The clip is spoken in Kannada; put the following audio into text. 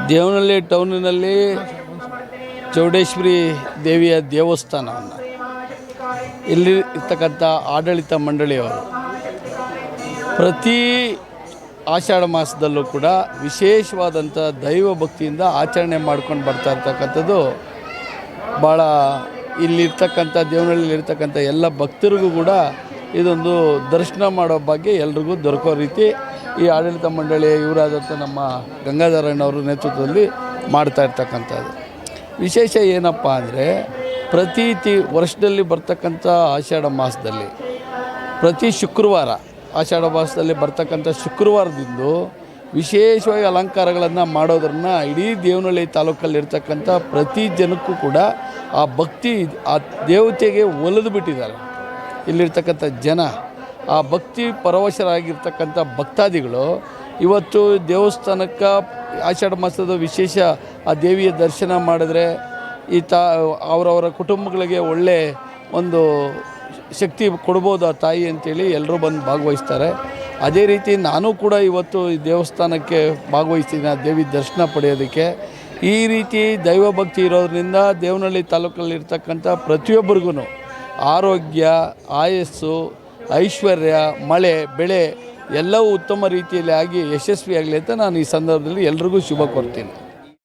ದೇವನಹಳ್ಳಿ ಟೌನಿನಲ್ಲಿ ಚೌಡೇಶ್ವರಿ ದೇವಿಯ ದೇವಸ್ಥಾನವನ್ನು ಇಲ್ಲಿ ಇರ್ತಕ್ಕಂಥ ಆಡಳಿತ ಮಂಡಳಿಯವರು ಪ್ರತಿ ಆಷಾಢ ಮಾಸದಲ್ಲೂ ಕೂಡ ವಿಶೇಷವಾದಂಥ ದೈವ ಭಕ್ತಿಯಿಂದ ಆಚರಣೆ ಮಾಡ್ಕೊಂಡು ಬರ್ತಾ ಇರ್ತಕ್ಕಂಥದ್ದು ಭಾಳ ಇಲ್ಲಿರ್ತಕ್ಕಂಥ ದೇವನಹಳ್ಳಿಲಿರ್ತಕ್ಕಂಥ ಎಲ್ಲ ಭಕ್ತರಿಗೂ ಕೂಡ ಇದೊಂದು ದರ್ಶನ ಮಾಡೋ ಬಗ್ಗೆ ಎಲ್ರಿಗೂ ದೊರಕೋ ರೀತಿ ಈ ಆಡಳಿತ ಮಂಡಳಿ ಇವರಾದಂಥ ನಮ್ಮ ಗಂಗಾಧರಣ್ಣವ್ರ ನೇತೃತ್ವದಲ್ಲಿ ಮಾಡ್ತಾ ಇರ್ತಕ್ಕಂಥದ್ದು. ವಿಶೇಷ ಏನಪ್ಪ ಅಂದರೆ ಪ್ರತಿ ವರ್ಷದಲ್ಲಿ ಬರ್ತಕ್ಕಂಥ ಆಷಾಢ ಮಾಸದಲ್ಲಿ ಪ್ರತಿ ಶುಕ್ರವಾರ ಆಷಾಢ ಮಾಸದಲ್ಲಿ ಬರ್ತಕ್ಕಂಥ ಶುಕ್ರವಾರದಿಂದ ವಿಶೇಷವಾಗಿ ಅಲಂಕಾರಗಳನ್ನು ಮಾಡೋದ್ರನ್ನ ಇಡೀ ದೇವನಹಳ್ಳಿ ತಾಲೂಕಲ್ಲಿರ್ತಕ್ಕಂಥ ಪ್ರತಿ ಜನಕ್ಕೂ ಕೂಡ ಆ ಭಕ್ತಿ ಆ ದೇವತೆಗೆ ಒಲಿದು ಬಿಟ್ಟಿದ್ದಾರೆ. ಇಲ್ಲಿರ್ತಕ್ಕಂಥ ಜನ ಆ ಭಕ್ತಿ ಪರವಶರಾಗಿರ್ತಕ್ಕಂಥ ಭಕ್ತಾದಿಗಳು ಇವತ್ತು ದೇವಸ್ಥಾನಕ್ಕೆ ಆಷಾಢ ಮಾಸದ ವಿಶೇಷ ಆ ದೇವಿಯ ದರ್ಶನ ಮಾಡಿದ್ರೆ ಅವರವರ ಕುಟುಂಬಗಳಿಗೆ ಒಳ್ಳೆ ಒಂದು ಶಕ್ತಿ ಕೊಡ್ಬೋದು ಆ ತಾಯಿ ಅಂತೇಳಿ ಎಲ್ಲರೂ ಬಂದು ಭಾಗವಹಿಸ್ತಾರೆ. ಅದೇ ರೀತಿ ನಾನು ಕೂಡ ಇವತ್ತು ಈ ದೇವಸ್ಥಾನಕ್ಕೆ ಭಾಗವಹಿಸ್ತೀನಿ ಆ ದೇವಿ ದರ್ಶನ ಪಡೆಯೋದಕ್ಕೆ. ಈ ರೀತಿ ದೈವ ಭಕ್ತಿ ಇರೋದ್ರಿಂದ ದೇವನಹಳ್ಳಿ ತಾಲೂಕಲ್ಲಿರ್ತಕ್ಕಂಥ ಪ್ರತಿಯೊಬ್ಬರಿಗೂ ಆರೋಗ್ಯ, ಆಯಸ್ಸು, ಐಶ್ವರ್ಯ, ಮಳೆ, ಬೆಳೆ ಎಲ್ಲವೂ ಉತ್ತಮ ರೀತಿಯಲ್ಲಿ ಆಗಿ ಯಶಸ್ವಿಯಾಗಲಿ ಅಂತ ನಾನು ಈ ಸಂದರ್ಭದಲ್ಲಿ ಎಲ್ರಿಗೂ ಶುಭ ಕೋರ್ತೀನಿ.